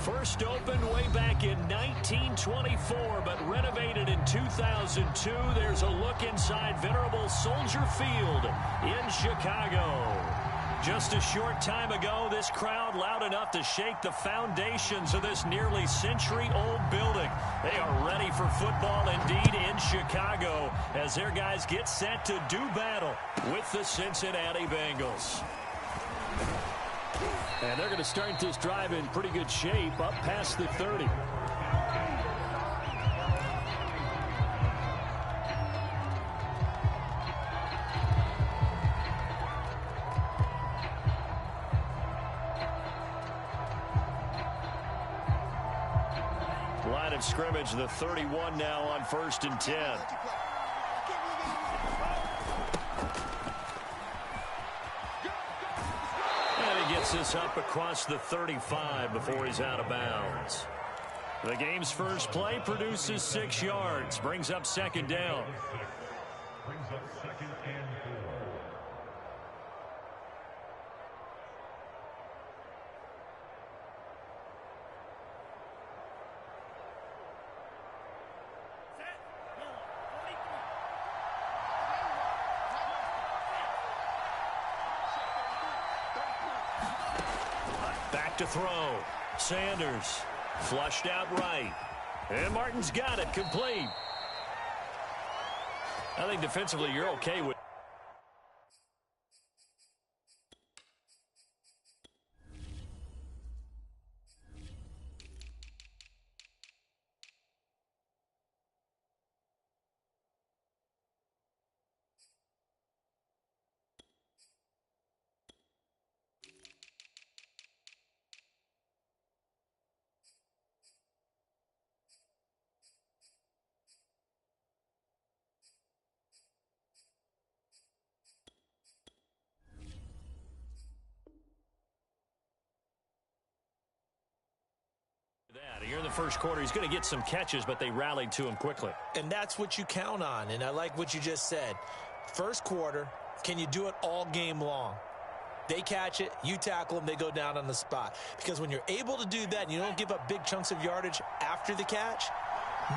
First opened way back in 1924, but renovated in 2002. There's a look inside venerable Soldier Field in Chicago. Just a short time ago, this crowd loud enough to shake the foundations of this nearly century-old building. They are ready for football indeed in Chicago as their guys get set to do battle with the Cincinnati Bengals. And they're going to start this drive in pretty good shape up past the 30. Line of scrimmage, the 31 now on 1st and 10. Gets this up across the 35 before he's out of bounds. The game's first play produces 6 yards. Brings up 2nd down. To throw. Sanders flushed out right. And Martin's got it complete. I think defensively you're okay with. Here in the first quarter, he's going to get some catches, but they rallied to him quickly. And that's what you count on, and I like what you just said. First quarter, can you do it all game long? They catch it, you tackle them, they go down on the spot. Because when you're able to do that and you don't give up big chunks of yardage after the catch,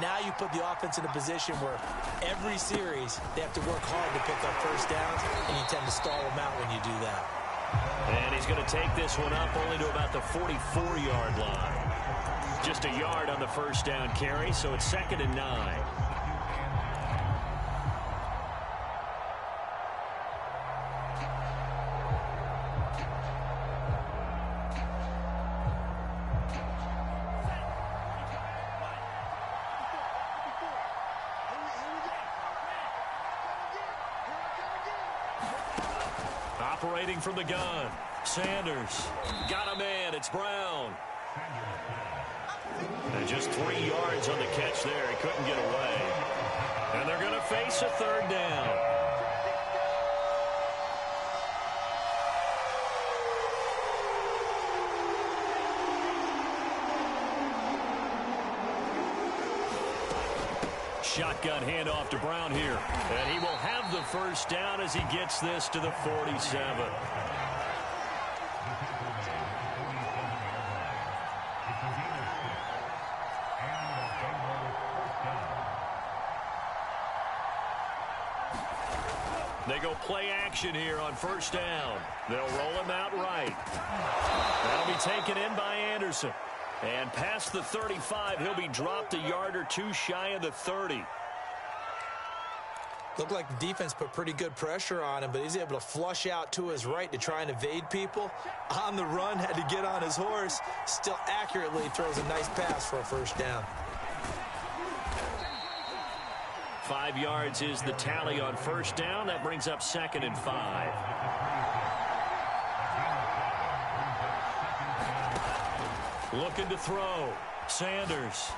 now you put the offense in a position where every series they have to work hard to pick up first downs, and you tend to stall them out when you do that. And he's going to take this one up only to about the 44-yard line. Just a yard on the first down carry, so it's 2nd and 9. Operating from the gun, Sanders got a man. It's Brown. And just 3 yards on the catch there. He couldn't get away. And they're going to face a 3rd down. Shotgun handoff to Brown here. And he will have the first down as he gets this to the 47. They go play action here on 1st down. They'll roll him out right. That'll be taken in by Anderson. And past the 35, he'll be dropped a yard or 2 shy of the 30. Looked like the defense put pretty good pressure on him, but he's able to flush out to his right to try and evade people. On the run, had to get on his horse. Still accurately throws a nice pass for a 1st down. 5 yards is the tally on 1st down. That brings up 2nd and 5. Looking to throw. Sanders.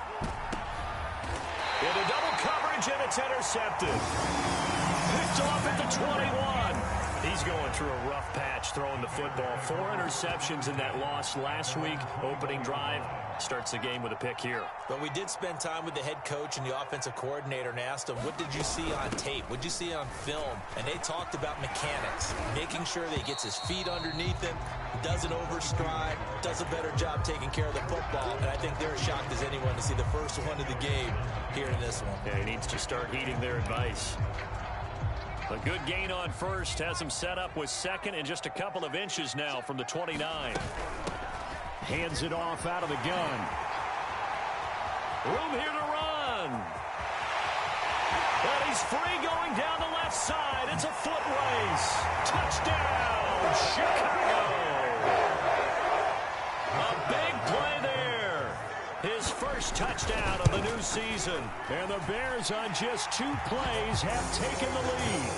Into double coverage, and it's intercepted. Picked off at the 21. He's going through a rough patch throwing the football. 4 interceptions in that loss last week. Opening drive starts the game with a pick here. But we did spend time with the head coach and the offensive coordinator and asked them, what did you see on tape? What did you see on film? And they talked about mechanics, making sure that he gets his feet underneath him, doesn't overstride, does a better job taking care of the football, and I think they're as shocked as anyone to see the first one of the game here in this one. Yeah, he needs to start heeding their advice. A good gain on first has him set up with second and just a couple of inches now from the 29. Hands it off out of the gun. Room here to run. And he's free going down the left side. It's a foot race. Touchdown, Chicago. A big play there. His first touchdown of the new season. And the Bears on just 2 plays have taken the lead.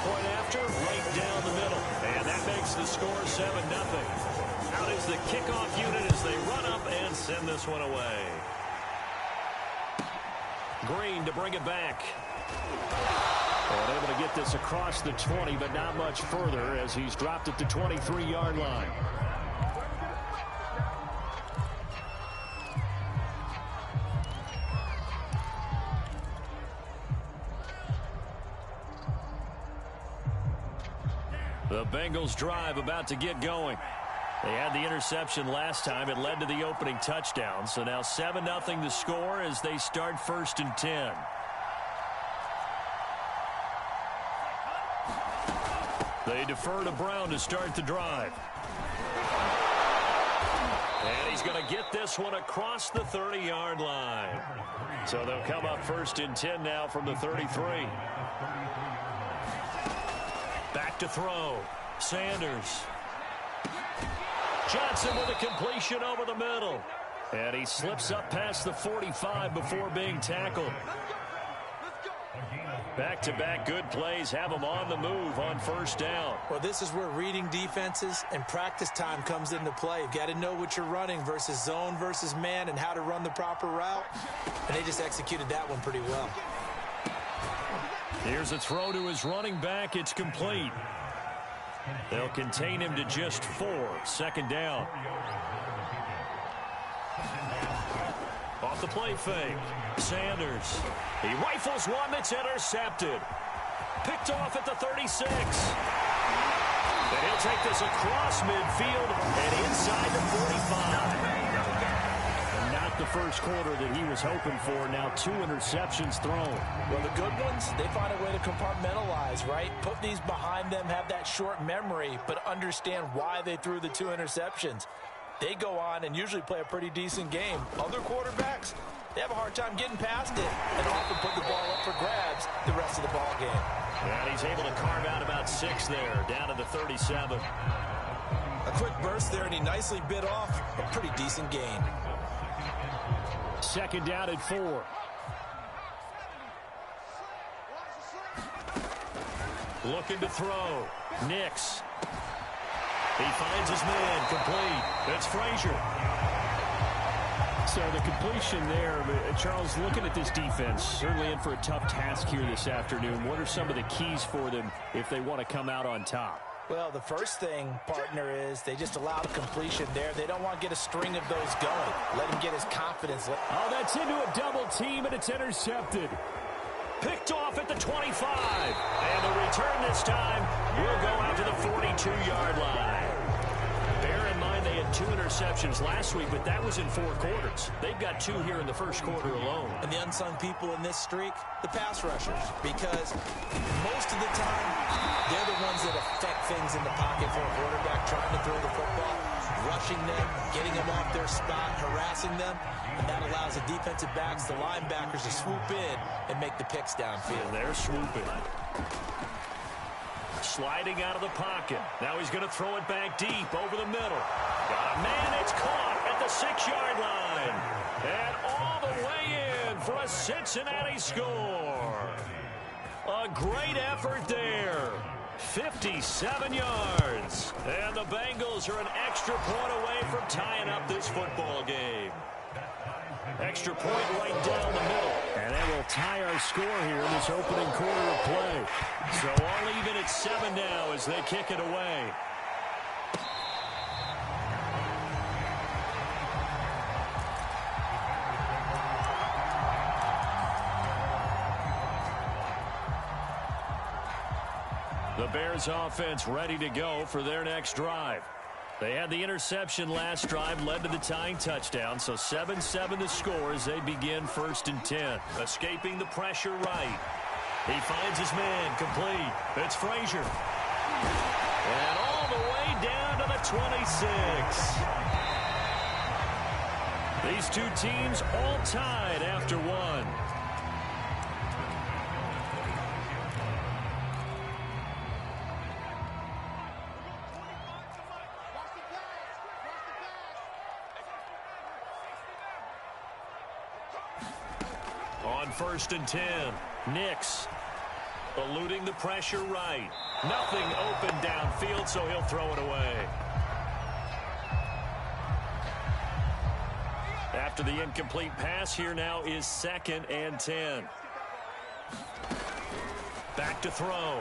Point after, right down the middle. And that makes the score 7-0. Out is the kickoff unit as they run up and send this one away. Green to bring it back. And able to get this across the 20, but not much further as he's dropped it to 23-yard line. The Bengals drive about to get going. They had the interception last time. It led to the opening touchdown. So now 7-0 to score as they start 1st and 10. They defer to Brown to start the drive. And he's going to get this one across the 30-yard line. So they'll come up 1st and 10 now from the 33. Back to throw. Sanders. Johnson with a completion over the middle. And he slips up past the 45 before being tackled. Back-to-back good plays have him on the move on 1st down. Well, this is where reading defenses and practice time comes into play. You've got to know what you're running versus zone versus man and how to run the proper route. And they just executed that one pretty well. Here's a throw to his running back. It's complete. They'll contain him to just 4. 2nd down. Off the play fake. Sanders. He rifles one that's intercepted. Picked off at the 36. And he'll take this across midfield and inside the 45. And not the first quarter that he was hoping for. Now 2 interceptions thrown. Well, the good ones, they find a way to compartmentalize, right? Put these behind them, have that short memory, but understand why they threw the 2 interceptions. They go on and usually play a pretty decent game. Other quarterbacks, they have a hard time getting past it and often put the ball up for grabs the rest of the ball game. And he's able to carve out about 6 there, down to the 37. A quick burst there, and he nicely bit off a pretty decent gain. 2nd down at 4. Looking to throw. Nix. He finds his man, complete. That's Frazier. So the completion there, Charles, looking at this defense, certainly in for a tough task here this afternoon. What are some of the keys for them if they want to come out on top? Well, the first thing, partner, is they just allow the completion there. They don't want to get a string of those going. Let him get his confidence. Oh, that's into a double team, and it's intercepted. Picked off at the 25. And the return this time will go out to the 42-yard line. Bear in mind they had 2 interceptions last week, but that was in 4 quarters. They've got 2 here in the first quarter alone. And the unsung people in this streak, the pass rushers, because most of the time, they're the ones that affect things in the pocket for a quarterback trying to throw the football, rushing them, getting them off their spot, harassing them, and that allows the defensive backs, the linebackers to swoop in and make the picks downfield. And they're swooping. Sliding out of the pocket. Now he's going to throw it back deep over the middle. Got a man, it's caught at the 6-yard line. And all the way in for a Cincinnati score. A great effort there. 57 yards. And the Bengals are an extra point away from tying up this football game. Extra point right down the middle. And that will tie our score here in this opening quarter of play. So all even at 7 now as they kick it away. The Bears offense ready to go for their next drive. They had the interception last drive, led to the tying touchdown. So 7-7 the score as they begin 1st and 10. Escaping the pressure right. He finds his man complete. It's Frazier. And all the way down to the 26. These two teams all tied after one. On 1st and 10, Nix eluding the pressure right. Nothing open downfield, so he'll throw it away. After the incomplete pass, here now is 2nd and 10. Back to throw.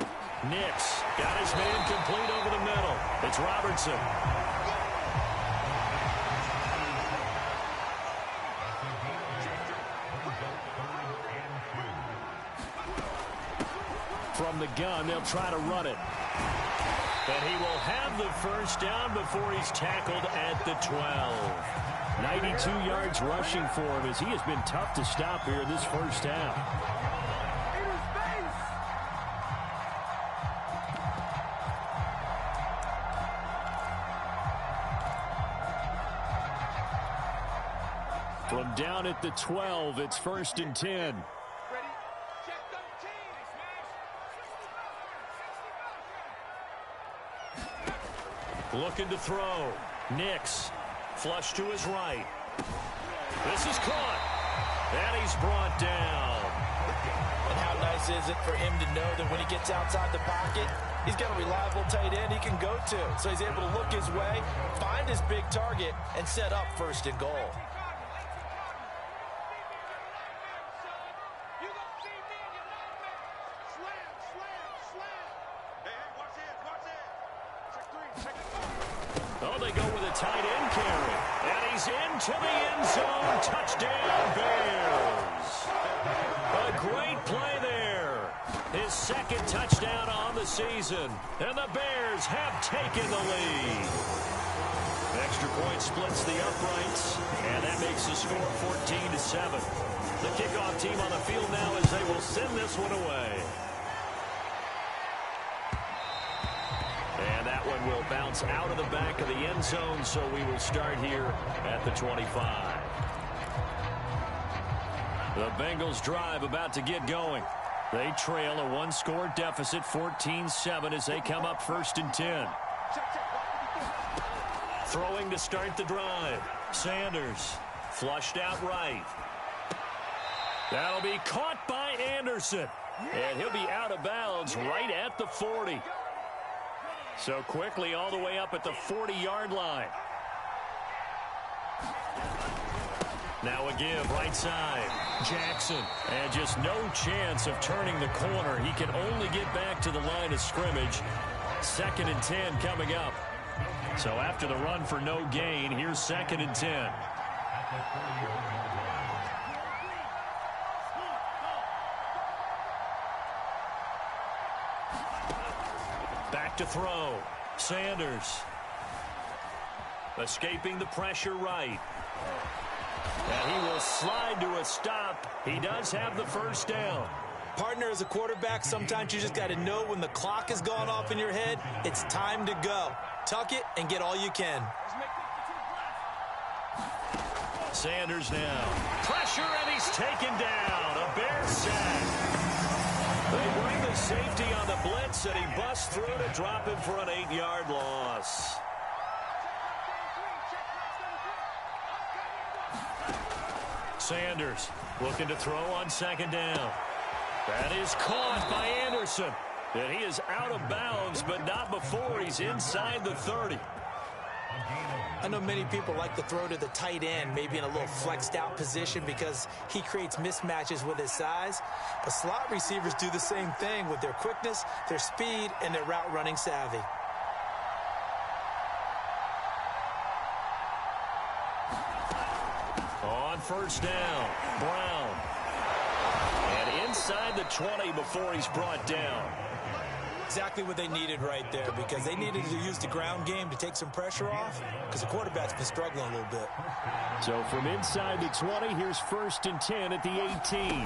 Nix got his man complete over the middle. It's Robertson. From the gun, they'll try to run it. And he will have the first down before he's tackled at the 12. 92 yards rushing for him as he has been tough to stop here this first half. From down at the 12, it's 1st and 10. Looking to throw. Nix. Flush to his right. This is caught. And he's brought down. And how nice is it for him to know that when he gets outside the pocket, he's got a reliable tight end he can go to. So he's able to look his way, find his big target, and set up 1st and goal. Oh, they go with a tight end carry. And he's into the end zone. Touchdown, Bears. A great play there. His 2nd touchdown on the season. And the Bears have taken the lead. Extra point splits the uprights. And that makes the score 14-7. The kickoff team on the field now as they will send this one away. And that one will bounce out of the back of the end zone, so we will start here at the 25. The Bengals drive about to get going. They trail a 1-score deficit, 14-7, as they come up 1st and 10. Throwing to start the drive. Sanders flushed out right. That'll be caught by Anderson. And he'll be out of bounds right at the 40. So quickly all the way up at the 40-yard line. Now a give right side. Jackson. And just no chance of turning the corner. He can only get back to the line of scrimmage. 2nd and 10 coming up. So after the run for no gain, here's 2nd and 10. Back to throw. Sanders. Escaping the pressure right. And he will slide to a stop. He does have the first down. Partner, as a quarterback, sometimes you just got to know when the clock has gone off in your head, it's time to go. Tuck it and get all you can. Sanders now. Pressure, and he's taken down. A Bear sack. They bring the safety on the blitz, and he busts through to drop him for an 8-yard loss. Sanders looking to throw on 2nd down. That is caught by Anderson. And he is out of bounds, but not before he's inside the 30. I know many people like to throw to the tight end, maybe in a little flexed out position because he creates mismatches with his size. But slot receivers do the same thing with their quickness, their speed, and their route running savvy. On 1st down, Brown. And inside the 20 before he's brought down. Exactly what they needed right there, because they needed to use the ground game to take some pressure off, because the quarterback's been struggling a little bit. So from inside the 20, here's 1st and 10 at the 18.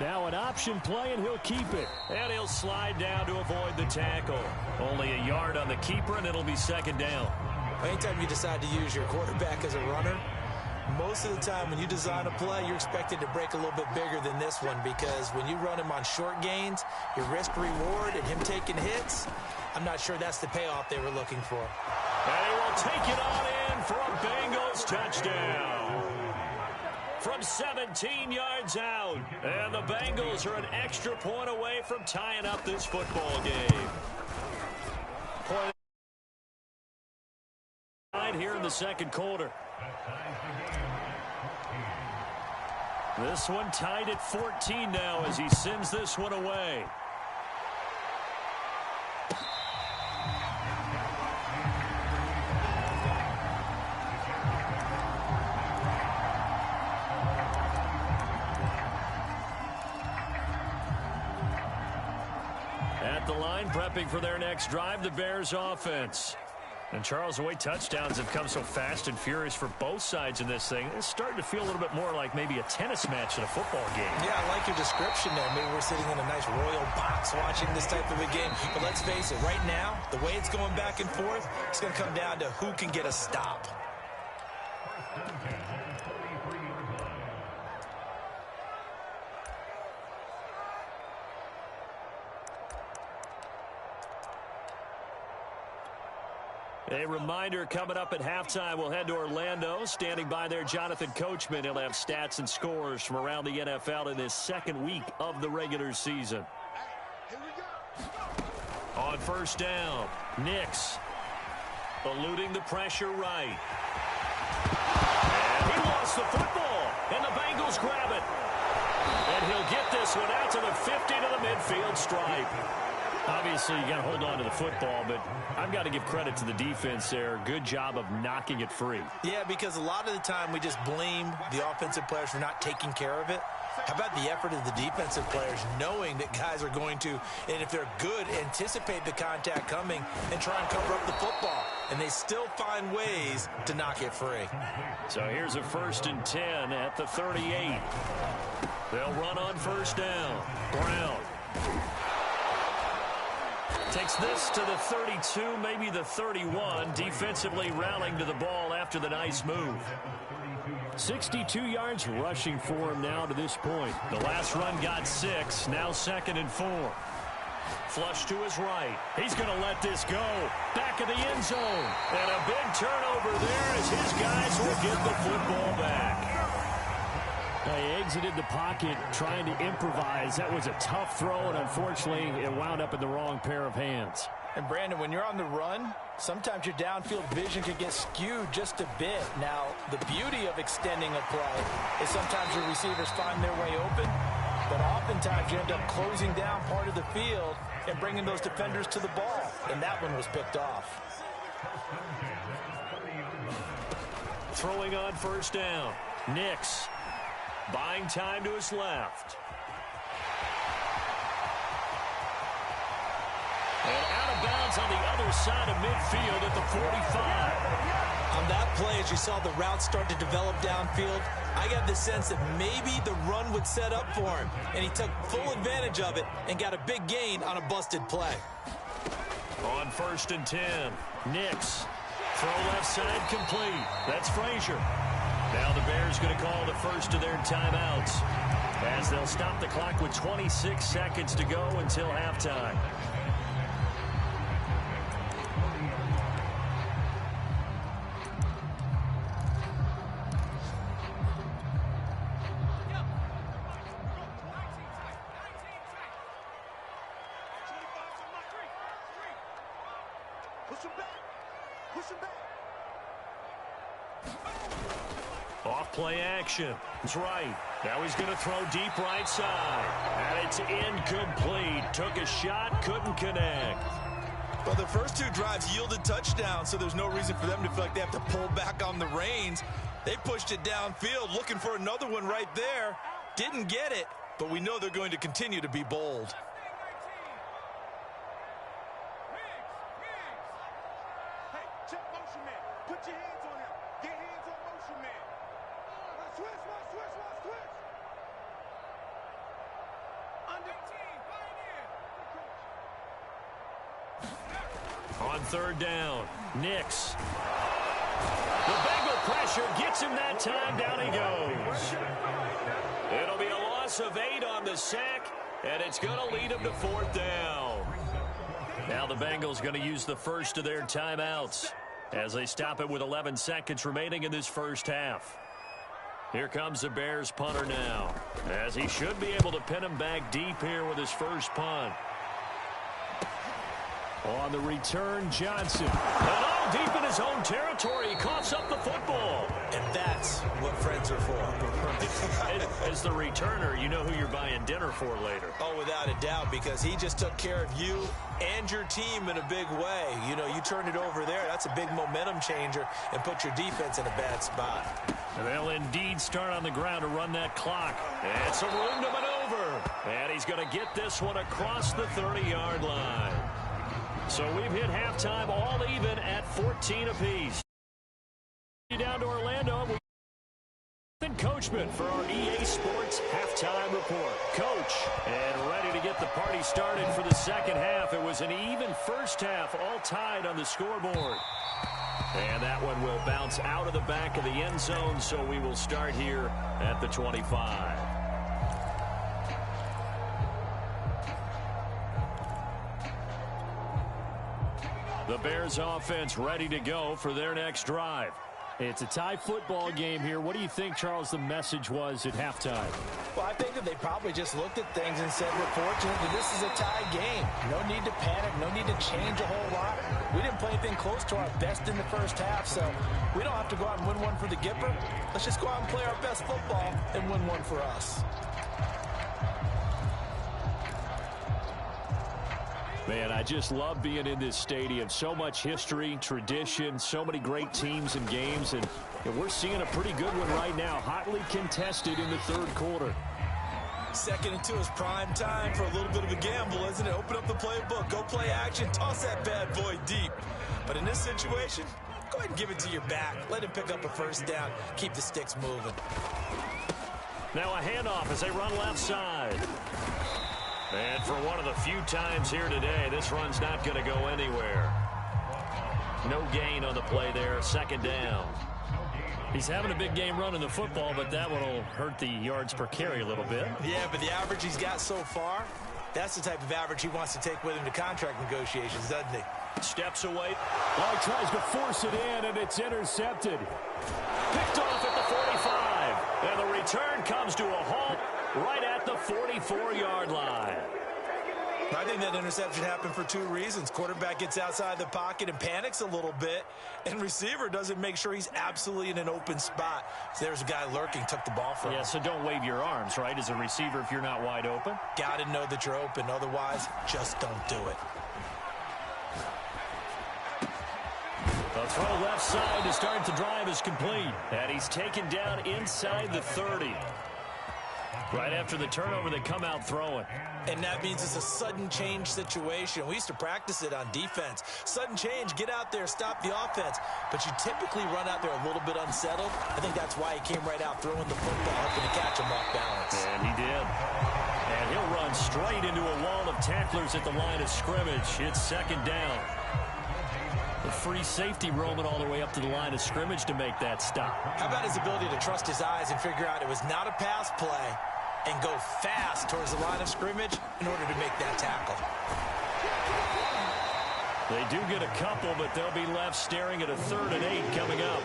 Now an option play, and he'll keep it. And he'll slide down to avoid the tackle. Only a yard on the keeper, and it'll be 2nd down. Anytime you decide to use your quarterback as a runner, most of the time when you design a play, you're expected to break a little bit bigger than this one, because when you run him on short gains, your risk-reward and him taking hits, I'm not sure that's the payoff they were looking for. And he will take it on in for a Bengals touchdown. From 17 yards out. And the Bengals are an extra point away from tying up this football game. Point here in the 2nd quarter. This one tied at 14 now as he sends this one away. At the line, prepping for their next drive, the Bears offense. And, Charles, the way touchdowns have come so fast and furious for both sides in this thing, it's starting to feel a little bit more like maybe a tennis match in a football game. Yeah, I like your description there. Maybe we're sitting in a nice royal box watching this type of a game. But let's face it, right now, the way it's going back and forth, it's going to come down to who can get a stop. A reminder, coming up at halftime, we'll head to Orlando. Standing by there, Jonathan Coachman. He'll have stats and scores from around the NFL in this 2nd week of the regular season. On 1st down, Nix eluding the pressure right. And he lost the football, and the Bengals grab it. And he'll get this one out to the 50 to the midfield stripe. Obviously, you got to hold on to the football, but I've got to give credit to the defense there. Good job of knocking it free. Yeah, because a lot of the time we just blame the offensive players for not taking care of it. How about the effort of the defensive players knowing that guys are going to, and if they're good, anticipate the contact coming and try and cover up the football. And they still find ways to knock it free. So here's a 1st and 10 at the 38. They'll run on 1st down. Brown takes this to the 32, maybe the 31, defensively rallying to the ball after the nice move. 62 yards rushing for him now to this point. The last run got 6, now 2nd and 4. Flush to his right. He's going to let this go. Back of the end zone. And a big turnover there as his guys will get the football back. They exited the pocket trying to improvise. That was a tough throw, and unfortunately, it wound up in the wrong pair of hands. And, Brandon, when you're on the run, sometimes your downfield vision can get skewed just a bit. Now, the beauty of extending a play is sometimes your receivers find their way open, but oftentimes you end up closing down part of the field and bringing those defenders to the ball, and that one was picked off. Throwing on 1st down, Nix. Buying time to his left. And out of bounds on the other side of midfield at the 45. On that play, as you saw the route start to develop downfield, I got the sense that maybe the run would set up for him. And he took full advantage of it and got a big gain on a busted play. On 1st and 10, Nix. Throw left side complete. That's Frazier. Now the Bears going to call the first of their timeouts as they'll stop the clock with 26 seconds to go until halftime. Off-play action. That's right. Now he's going to throw deep right side. And it's incomplete. Took a shot, couldn't connect. Well, the first 2 drives yielded touchdowns, so there's no reason for them to feel like they have to pull back on the reins. They pushed it downfield, looking for another one right there. Didn't get it, but we know they're going to continue to be bold. On third down, Nix. The Bengal pressure gets him that time. Down he goes. It'll be a loss of 8 on the sack, and it's going to lead him to fourth down. Now the Bengals going to use the first of their timeouts as they stop it with 11 seconds remaining in this first half. Here comes the Bears punter now, as he should be able to pin him back deep here with his first punt. On the return, Johnson. And all deep in his own territory. He coughs up the football. And that's what friends are for. As the returner, you know who you're buying dinner for later. Oh, without a doubt, because he just took care of you and your team in a big way. You know, you turned it over there. That's a big momentum changer and put your defense in a bad spot. And they'll indeed start on the ground to run that clock. And some room to maneuver. And he's going to get this one across the 30-yard line. So we've hit halftime all even at 14 apiece. Down to Orlando. And Coachman for our EA Sports halftime report. Coach, and ready to get the party started for the second half. It was an even first half, all tied on the scoreboard. And that one will bounce out of the back of the end zone, so we will start here at the 25. The Bears offense ready to go for their next drive. It's a tie football game here. What do you think, Charles, the message was at halftime? Well, I think that they probably just looked at things and said, we're fortunate that this is a tie game. No need to panic. No need to change a whole lot. We didn't play anything close to our best in the first half, so we don't have to go out and win one for the Gipper. Let's just go out and play our best football and win one for us. Man, I just love being in this stadium. So much history, tradition, so many great teams and games, and we're seeing a pretty good one right now, hotly contested in the third quarter. Second and 2 is prime time for a little bit of a gamble, isn't it? Open up the playbook, go play action, toss that bad boy deep. But in this situation, go ahead and give it to your back. Let him pick up a first down. Keep the sticks moving. Now a handoff as they run left side. And for one of the few times here today, this run's not going to go anywhere. No gain on the play there, second down. He's having a big game running the football, but that one will hurt the yards per carry a little bit. Yeah, but the average he's got so far, that's the type of average he wants to take with him to contract negotiations, doesn't he? Steps away. Oh, he tries to force it in, and it's intercepted. Picked off at the 45. And the return comes to a halt right at the 44-yard line. I think that interception happened for 2 reasons. Quarterback gets outside the pocket and panics a little bit, and receiver doesn't make sure he's absolutely in an open spot. So there's a guy lurking, took the ball from him. Yeah, so don't wave your arms, right, as a receiver if you're not wide open. Got to know that you're open. Otherwise, just don't do it. The throw left side to start the drive is complete. And he's taken down inside the 30. Right after the turnover, they come out throwing. And that means it's a sudden change situation. We used to practice it on defense. Sudden change, get out there, stop the offense. But you typically run out there a little bit unsettled. I think that's why he came right out throwing the football, hoping to catch him off balance. And he did. And he'll run straight into a wall of tacklers at the line of scrimmage. It's second down. The free safety roaming all the way up to the line of scrimmage to make that stop. How about his ability to trust his eyes and figure out it was not a pass play and go fast towards the line of scrimmage in order to make that tackle. They do get a couple, but they'll be left staring at a 3rd and 8 coming up.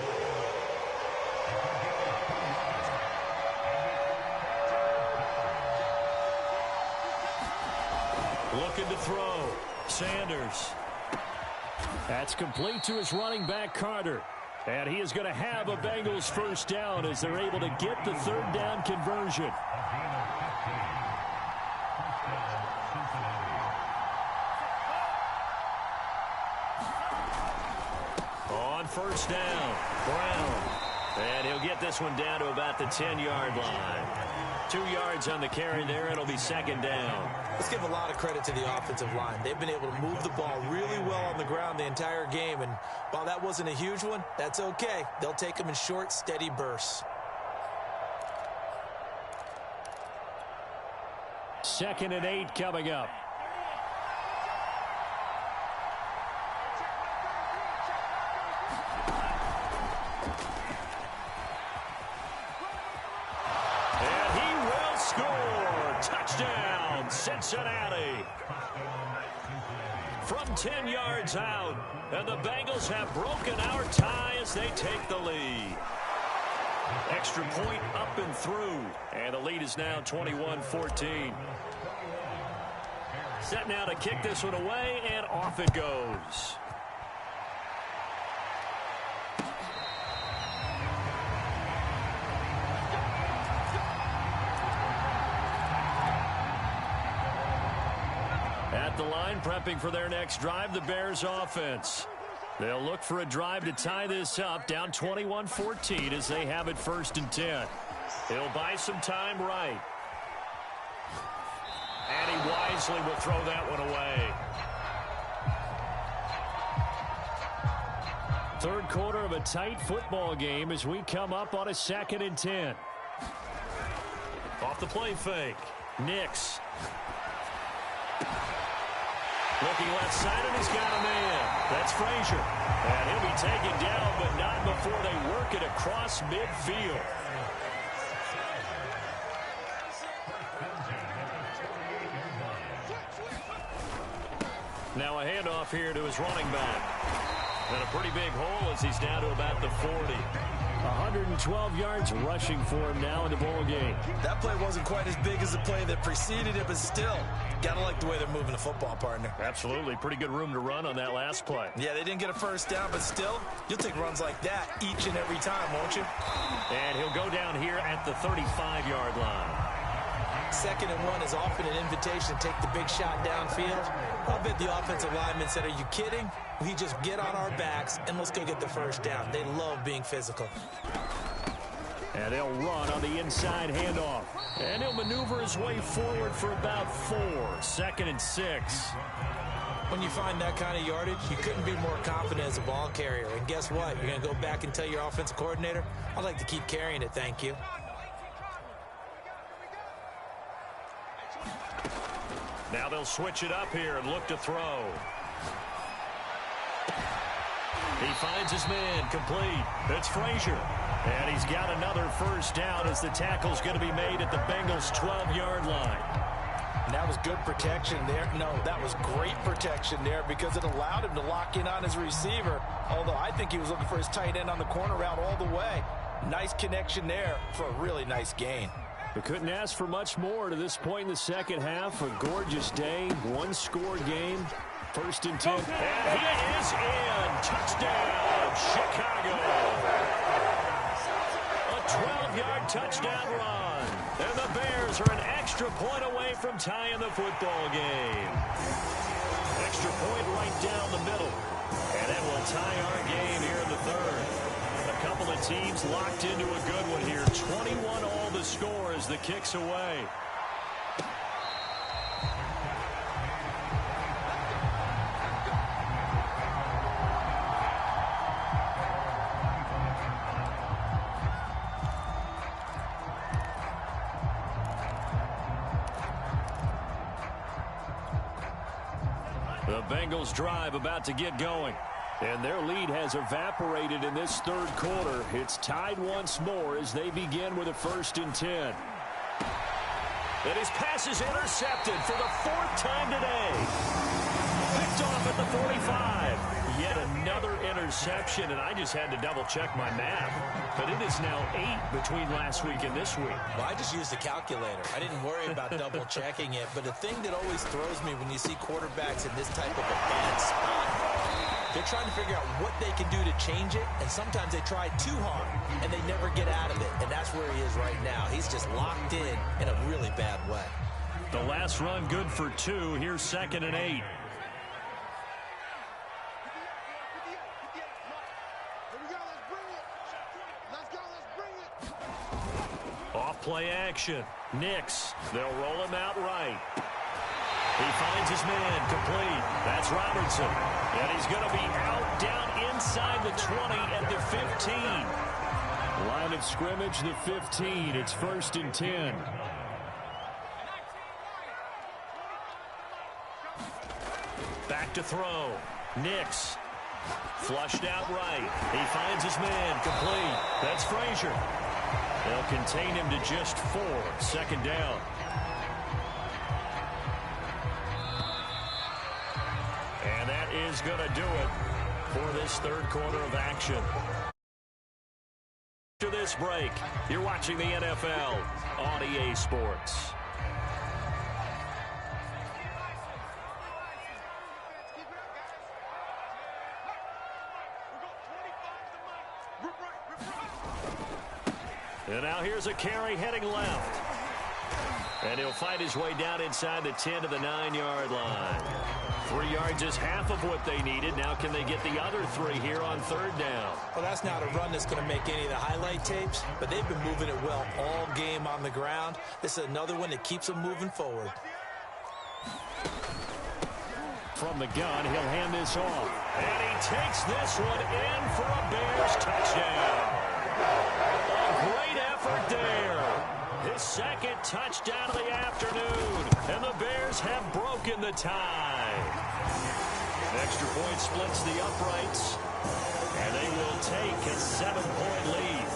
Looking to throw. Sanders. That's complete to his running back, Carter. And he is going to have a Bengals first down as they're able to get the 3rd down conversion. On first down, Brown. And he'll get this one down to about the 10-yard line. 2 yards on the carry there. It'll be second down. Let's give a lot of credit to the offensive line. They've been able to move the ball really well on the ground the entire game. And while that wasn't a huge one, that's okay. They'll take them in short, steady bursts. 2nd and 8 coming up. And he will score. Touchdown, Cincinnati. From 10 yards out, and the Bengals have broken our tie as they take the lead. Extra point up and through, and the lead is now 21-14. Set now to kick this one away, and off it goes. At the line, prepping for their next drive, the Bears offense. They'll look for a drive to tie this up, down 21-14 as they have it 1st and 10. He'll buy some time right. And he wisely will throw that one away. Third quarter of a tight football game as we come up on a 2nd and 10. Off the play fake. Nix. Looking left side, and he's got a man. That's Frazier. And he'll be taken down, but not before they work it across midfield. Now a handoff here to his running back. And a pretty big hole as he's down to about the 40. 112 yards rushing for him now in the ball game. That play wasn't quite as big as the play that preceded it, but still, gotta like the way they're moving the football, partner. Absolutely. Pretty good room to run on that last play. Yeah, they didn't get a first down, but still, you'll take runs like that each and every time, won't you? And he'll go down here at the 35-yard line. 2nd and 1 is often an invitation to take the big shot downfield. I bet the offensive lineman said, are you kidding? We just get on our backs and let's go get the first down. They love being physical. And they'll run on the inside handoff. And he'll maneuver his way forward for about 4. 2nd and 6. When you find that kind of yardage, you couldn't be more confident as a ball carrier. And guess what? You're going to go back and tell your offensive coordinator, I'd like to keep carrying it, thank you. Now they'll switch it up here and look to throw. He finds his man complete. It's Frazier. And he's got another first down as the tackle's going to be made at the Bengals' 12-yard line. And that was good protection there. No, that was great protection there because it allowed him to lock in on his receiver. Although I think he was looking for his tight end on the corner route all the way. Nice connection there for a really nice gain. We couldn't ask for much more to this point in the second half. A gorgeous day, one-score game. 1st and 10. And he is in. Touchdown, Chicago. A 12-yard touchdown run. And the Bears are an extra point away from tying the football game. Extra point right down the middle. And it will tie our game here in the 3rd. A couple of teams locked into a good one here. 21 all the score as the kick's away. The Bengals drive about to get going. And their lead has evaporated in this 3rd quarter. It's tied once more as they begin with a 1st and 10. And his pass is intercepted for the 4th time today. Picked off at the 45. Yet another interception, and I just had to double-check my math. But it is now 8 between last week and this week. Well, I just used a calculator. I didn't worry about double-checking it. But the thing that always throws me when you see quarterbacks in this type of a bad spot, they're trying to figure out what they can do to change it, and sometimes they try too hard, and they never get out of it, and that's where he is right now. He's just locked in a really bad way. The last run good for 2. Here's 2nd and 8. Off play action. Nix. They'll roll him out right. He finds his man complete. That's Robertson. And he's going to be out down inside the 20 at the 15. Line of scrimmage, the 15. It's 1st and 10. Back to throw. Nix. Flushed out right. He finds his man. Complete. That's Frazier. They'll contain him to just 4. Second down. And that is going to do it for this third quarter of action. After this break, you're watching the NFL on EA Sports. And now here's a carry heading left. And he'll fight his way down inside the 10 to the 9-yard line. 3 yards is half of what they needed. Now can they get the other 3 here on third down? Well, that's not a run that's going to make any of the highlight tapes, but they've been moving it well all game on the ground. This is another one that keeps them moving forward. From the gun, he'll hand this off. And he takes this one in for a Bears touchdown. A great effort there. His second touchdown of the afternoon. And the Bears have broken the tie. Extra point splits the uprights. And they will take a 7-point lead.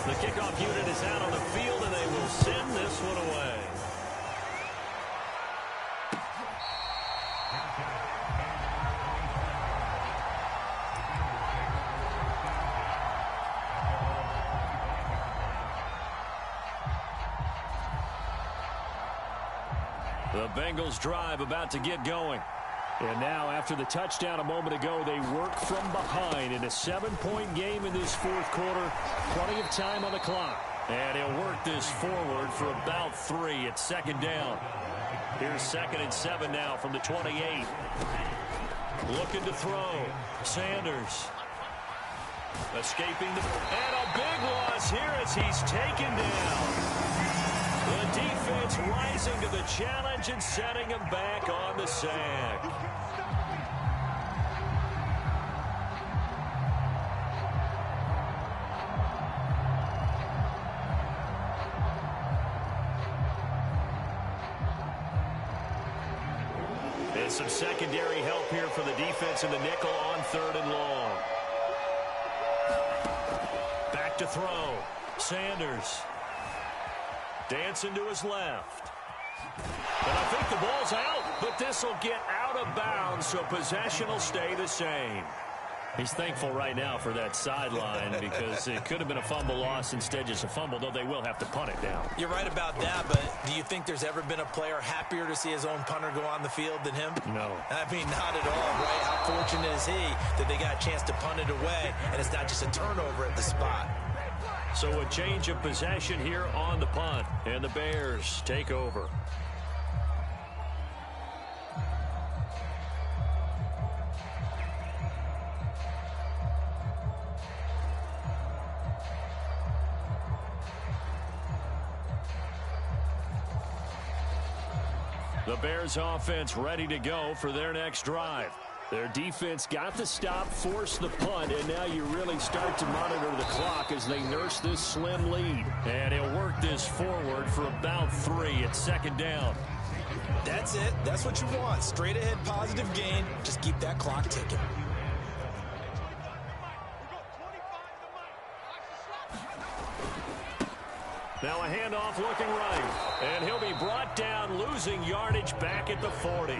The kickoff unit is out on the field, and they will send this one away. The Bengals drive about to get going. And now, after the touchdown a moment ago, they work from behind in a 7-point game in this fourth quarter. Plenty of time on the clock. And he'll work this forward for about 3 at second down. Here's 2nd and 7 now from the 28. Looking to throw. Sanders. Escaping the... And a big loss here as he's taken down. The defense rising to the challenge and setting him back on the sack. And some secondary help here for the defense in the nickel on 3rd and long. Back to throw. Sanders. Dancing to his left. And I think the ball's out, but this will get out of bounds, so possession will stay the same. He's thankful right now for that sideline because it could have been a fumble loss, instead just a fumble, though they will have to punt it down. You're right about that, but do you think there's ever been a player happier to see his own punter go on the field than him? No. I mean, not at all, right? How fortunate is he that they got a chance to punt it away, and it's not just a turnover at the spot. So a change of possession here on the punt, and the Bears take over. The Bears offense ready to go for their next drive. Their defense got the stop, forced the punt, and now you really start to monitor the clock as they nurse this slim lead. And he'll work this forward for about 3 at second down. That's it. That's what you want. Straight ahead positive gain. Just keep that clock ticking. Now a handoff looking right. And he'll be brought down, losing yardage back at the 40.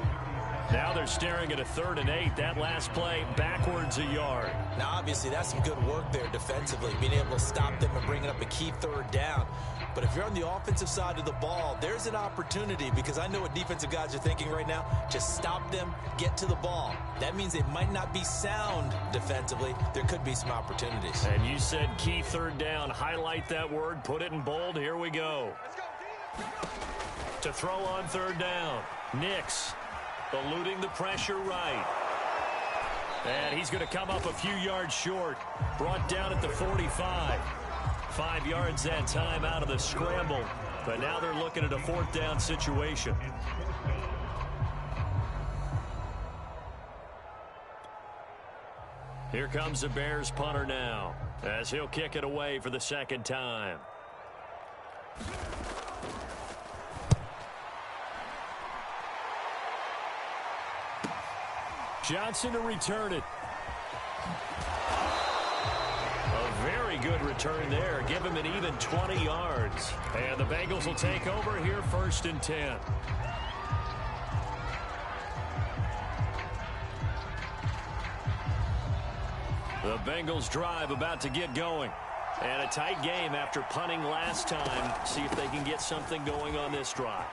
Now they're staring at a 3rd and 8. That last play backwards a yard. Now, obviously, that's some good work there defensively, being able to stop them and bringing up a key 3rd down. But if you're on the offensive side of the ball, there's an opportunity, because I know what defensive guys are thinking right now. Just stop them, get to the ball. That means they might not be sound defensively. There could be some opportunities. And you said key 3rd down. Highlight that word, put it in bold. Here we go. To throw on 3rd down. Nix. Eluding the pressure right. And he's going to come up a few yards short. Brought down at the 45. 5 yards that time out of the scramble. But now they're looking at a 4th down situation. Here comes the Bears punter now, as he'll kick it away for the 2nd time. Johnson to return it. A very good return there. Give him an even 20 yards. And the Bengals will take over here 1st and 10. The Bengals drive about to get going. And a tight game after punting last time. See if they can get something going on this drive.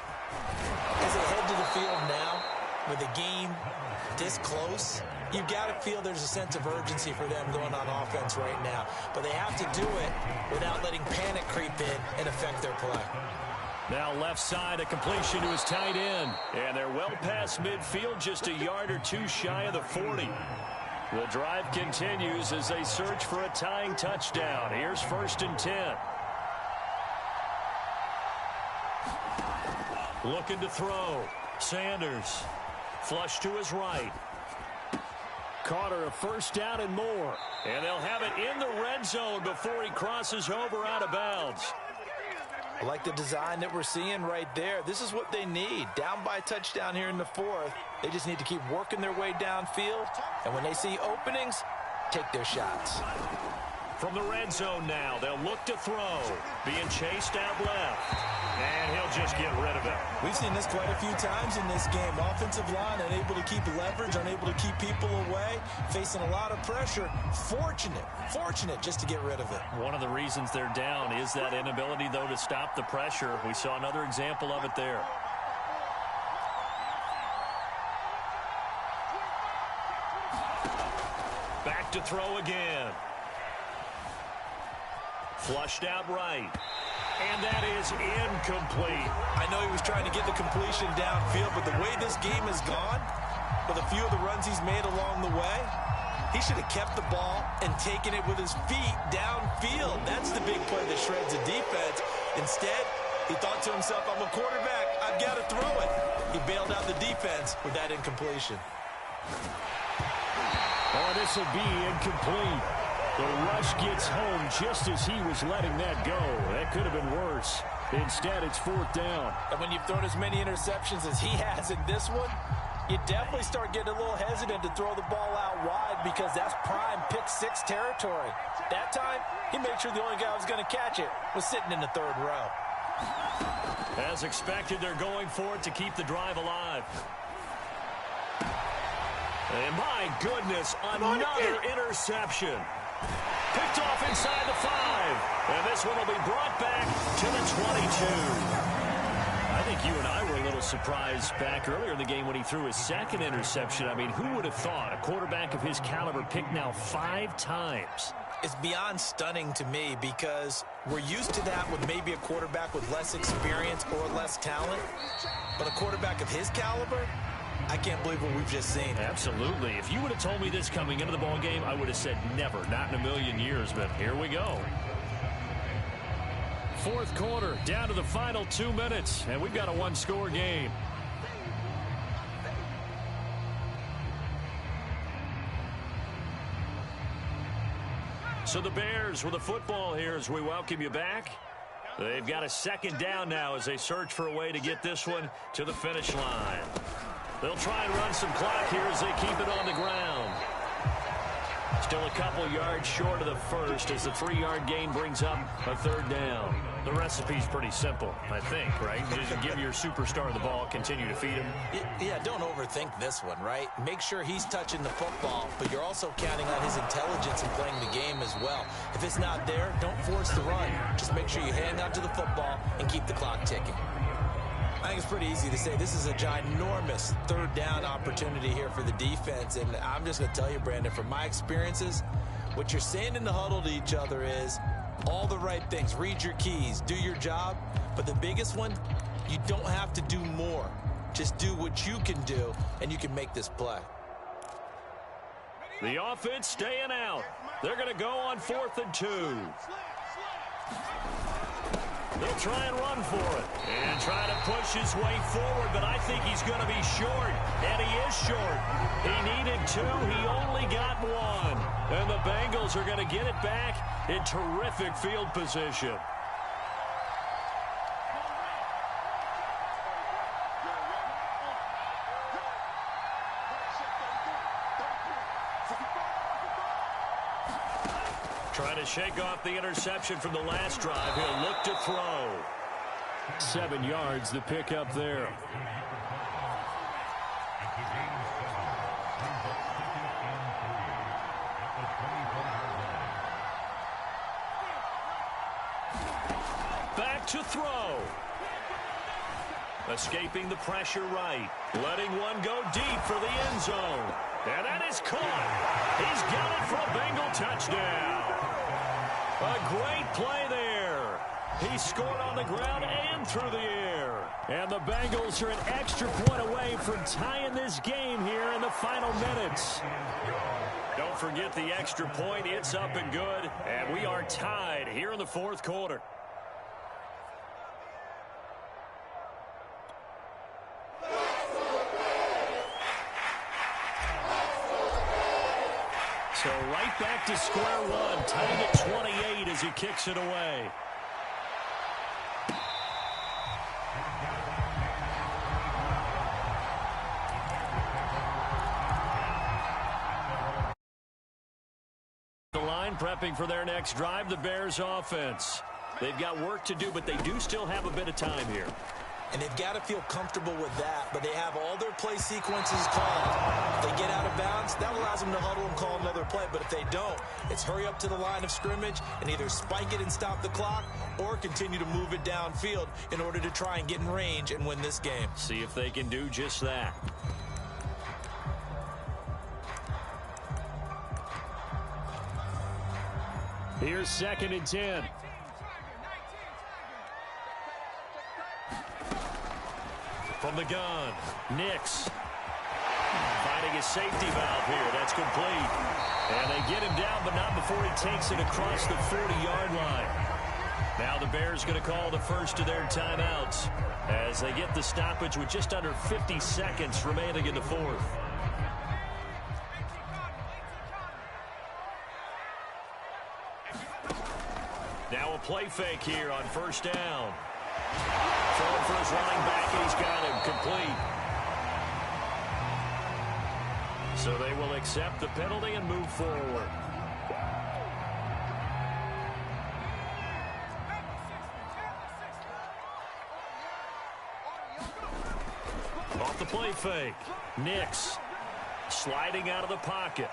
As they head to the field now, with a game this close, you've got to feel there's a sense of urgency for them going on offense right now. But they have to do it without letting panic creep in and affect their play. Now left side, a completion to his tight end. And they're well past midfield, just a yard or two shy of the 40. The drive continues as they search for a tying touchdown. Here's 1st and 10. Looking to throw. Sanders. Flush to his right. Carter, a 1st down and more. And they'll have it in the red zone before he crosses over out of bounds. I like the design that we're seeing right there. This is what they need. Down by a touchdown here in the 4th. They just need to keep working their way downfield. And when they see openings, take their shots. From the red zone now, they'll look to throw. Being chased out left. And he'll just get rid of it. We've seen this quite a few times in this game. Offensive line unable to keep leverage, unable to keep people away, facing a lot of pressure. Fortunate just to get rid of it. One of the reasons they're down is that inability, though, to stop the pressure. We saw another example of it there. Back to throw again. Flushed out right. And that is incomplete. I know he was trying to get the completion downfield, but the way this game has gone, with a few of the runs he's made along the way, he should have kept the ball and taken it with his feet downfield. That's the big play that shreds the defense. Instead, he thought to himself, I'm a quarterback, I've got to throw it. He bailed out the defense with that incompletion. Oh, this will be incomplete. The rush gets home just as he was letting that go. That could have been worse. Instead, it's 4th down. And when you've thrown as many interceptions as he has in this one, you definitely start getting a little hesitant to throw the ball out wide because that's prime pick-6 territory. That time, he made sure the only guy who was going to catch it was sitting in the 3rd row. As expected, they're going for it to keep the drive alive. And my goodness, another interception. Picked off inside the 5. And this one will be brought back to the 22. I think you and I were a little surprised back earlier in the game when he threw his 2nd interception. I mean, who would have thought a quarterback of his caliber picked now 5 times? It's beyond stunning to me because we're used to that with maybe a quarterback with less experience or less talent. But a quarterback of his caliber, I can't believe what we've just seen. Absolutely. If you would have told me this coming into the ball game, I would have said never, not in a million years, but here we go. 4th quarter, down to the final 2 minutes, and we've got a 1-score game. So the Bears with the football here as we welcome you back. They've got a 2nd down now as they search for a way to get this one to the finish line. They'll try and run some clock here as they keep it on the ground. Still a couple yards short of the 1st as the 3-yard gain brings up a 3rd down. The recipe's pretty simple, I think, right? Just give your superstar the ball, continue to feed him. Yeah, don't overthink this one, right? Make sure he's touching the football, but you're also counting on his intelligence in playing the game as well. If it's not there, don't force the run. Just make sure you hang on to the football and keep the clock ticking. I think it's pretty easy to say this is a ginormous 3rd down opportunity here for the defense. And I'm just going to tell you, Brandon, from my experiences, what you're saying in the huddle to each other is all the right things. Read your keys. Do your job. But the biggest one, you don't have to do more. Just do what you can do, and you can make this play. The offense staying out. They're going to go on 4th and 2. They'll try and run for it. And try to push his way forward, but I think he's going to be short. And he is short. He needed 2. He only got 1. And the Bengals are going to get it back in terrific field position. to shake off the interception from the last drive. He'll look to throw. 7 yards, the pickup there. Back to throw. Escaping the pressure right. Letting one go deep for the end zone. And that is caught. He's got it for a Bengal touchdown. A great play there. He scored on the ground and through the air. And the Bengals are an extra point away from tying this game here in the final minutes. Don't forget the extra point. It's up and good. And we are tied here in the fourth quarter. So right back to square one, tied at 28 as he kicks it away. The line prepping for their next drive, the Bears offense. They've got work to do, but they do still have a bit of time here. And they've got to feel comfortable with that, but they have all their play sequences called. If they get out of bounds, that allows them to huddle and call another play. But if they don't, it's hurry up to the line of scrimmage and either spike it and stop the clock or continue to move it downfield in order to try and get in range and win this game. See if they can do just that. Here's 2nd and 10. From the gun, Nix finding his safety valve here. That's complete. And they get him down, but not before he takes it across the 40-yard line. Now the Bears going to call the first of their timeouts as they get the stoppage with just under 50 seconds remaining in the fourth. Now a play fake here on first down. Throwing for his running back, and he's got him complete. So they will accept the penalty and move forward. Off the play fake. Nix sliding out of the pocket.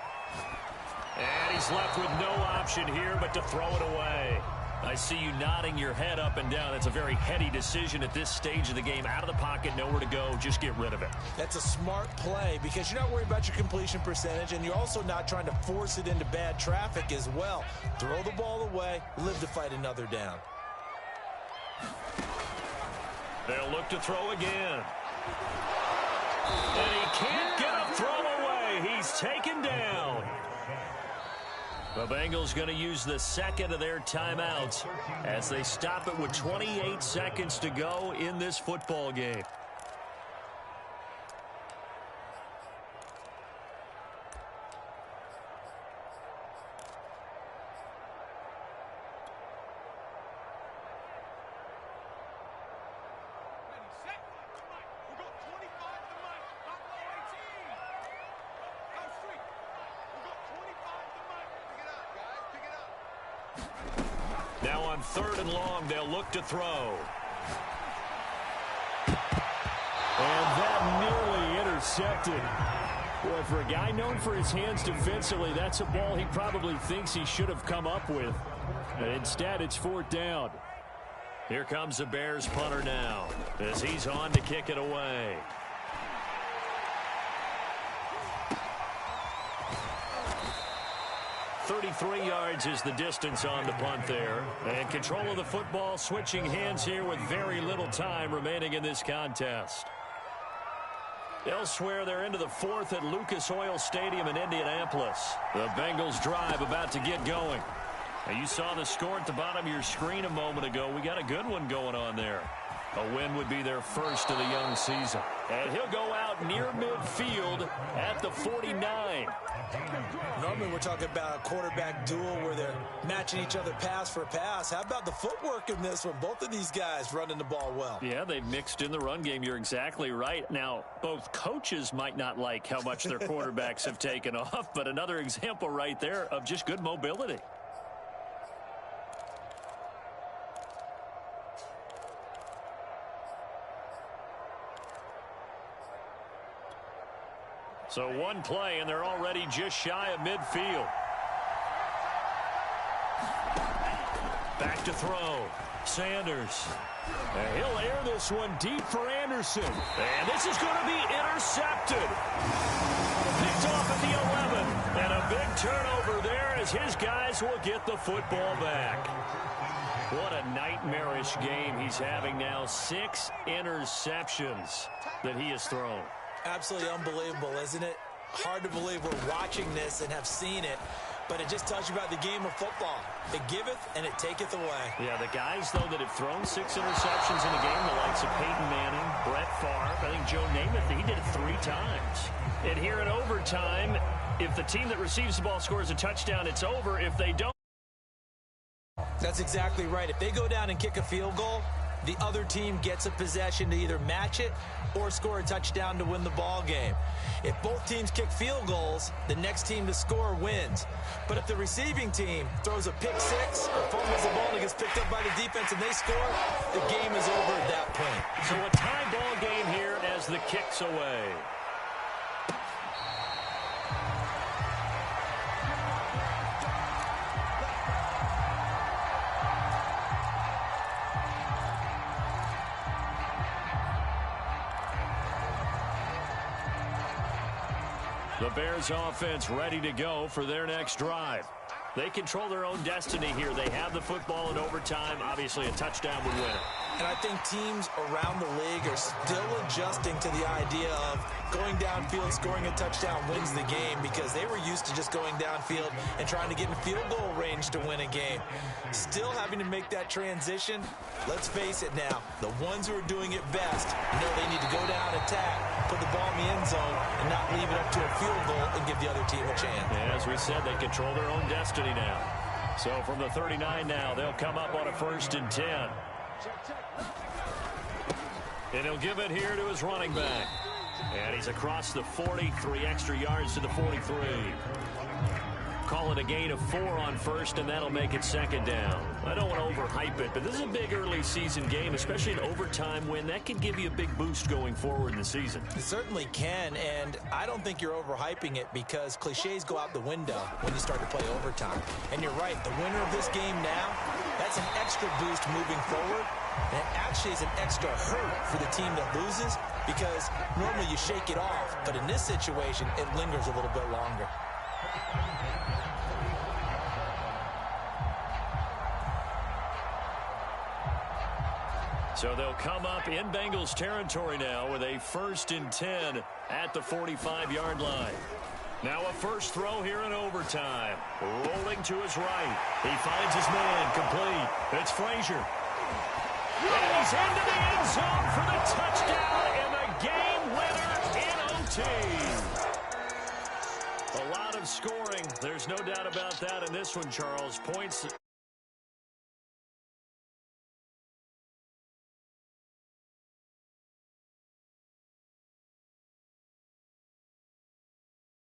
And he's left with no option here but to throw it away. I see you nodding your head up and down. That's a very heady decision at this stage of the game. Out of the pocket, nowhere to go. Just get rid of it. That's a smart play because you're not worried about your completion percentage, and you're also not trying to force it into bad traffic as well. Throw the ball away, live to fight another down. They'll look to throw again. And he can't get a throw away. He's taken down. The Bengals going to use the second of their timeouts as they stop it with 28 seconds to go in this football game. Now on 3rd and long, they'll look to throw. And that nearly intercepted. Boy, for a guy known for his hands defensively, that's a ball he probably thinks he should have come up with. And instead, it's 4th down. Here comes the Bears punter now as he's on to kick it away. .33 yards is the distance on the punt there. And control of the football, switching hands here with very little time remaining in this contest. Elsewhere, they're into the 4th at Lucas Oil Stadium in Indianapolis. The Bengals drive about to get going. Now, you saw the score at the bottom of your screen a moment ago. We got a good one going on there. A win would be their first of the young season. And he'll go out near midfield at the 49. Normally we're talking about a quarterback duel where they're matching each other pass for pass. How about the footwork in this one? Both of these guys running the ball well. Yeah, they've mixed in the run game. You're exactly right. Now, both coaches might not like how much their quarterbacks have taken off, but another example right there of just good mobility. So one play, and they're already just shy of midfield. Back to throw. Sanders. And he'll air this one deep for Anderson. And this is going to be intercepted. Picked off at the 11. And a big turnover there as his guys will get the football back. What a nightmarish game he's having now. 6 interceptions that he has thrown. Absolutely unbelievable, isn't it? Hard to believe we're watching this and have seen it. But it just tells you about the game of football. It giveth and it taketh away. Yeah, the guys, though, that have thrown 6 interceptions in a game, the likes of Peyton Manning, Brett Favre, I think Joe Namath, he did it 3 times. And here in overtime, if the team that receives the ball scores a touchdown, it's over. If they don't. That's exactly right. If they go down and kick a field goal, the other team gets a possession to either match it or score a touchdown to win the ball game. If both teams kick field goals, the next team to score wins. But if the receiving team throws a pick 6 or fumbles the ball and gets picked up by the defense and they score, the game is over at that point. So a tie ball game here as the kick's away. The Bears offense ready to go for their next drive. They control their own destiny here. They have the football in overtime. Obviously, a touchdown would win it. And I think teams around the league are still adjusting to the idea of going downfield, scoring a touchdown wins the game, because they were used to just going downfield and trying to get in field goal range to win a game. Still having to make that transition. Let's face it now, the ones who are doing it best know they need to go down, attack, put the ball in the end zone, and not leave it up to a field goal and give the other team a chance. Yeah, as we said, they control their own destiny now. So from the 39 now, they'll come up on a 1st and 10. And he'll give it here to his running back. And he's across the 40, 3 extra yards to the 43. Call it a gain of 4 on 1st, and that'll make it 2nd down. I don't want to overhype it, but this is a big early season game, especially an overtime win. That could give you a big boost going forward in the season. It certainly can, and I don't think you're overhyping it, because cliches go out the window when you start to play overtime. And you're right, the winner of this game now, that's an extra boost moving forward. And it actually is an extra hurt for the team that loses, because normally you shake it off, but in this situation, it lingers a little bit longer. So they'll come up in Bengals territory now with a 1st and 10 at the 45-yard line. Now a first throw here in overtime. Rolling to his right. He finds his man complete. It's Frazier. And he's into the end zone for the touchdown and the game winner in OT. A lot of scoring. There's no doubt about that in this one, Charles. Points.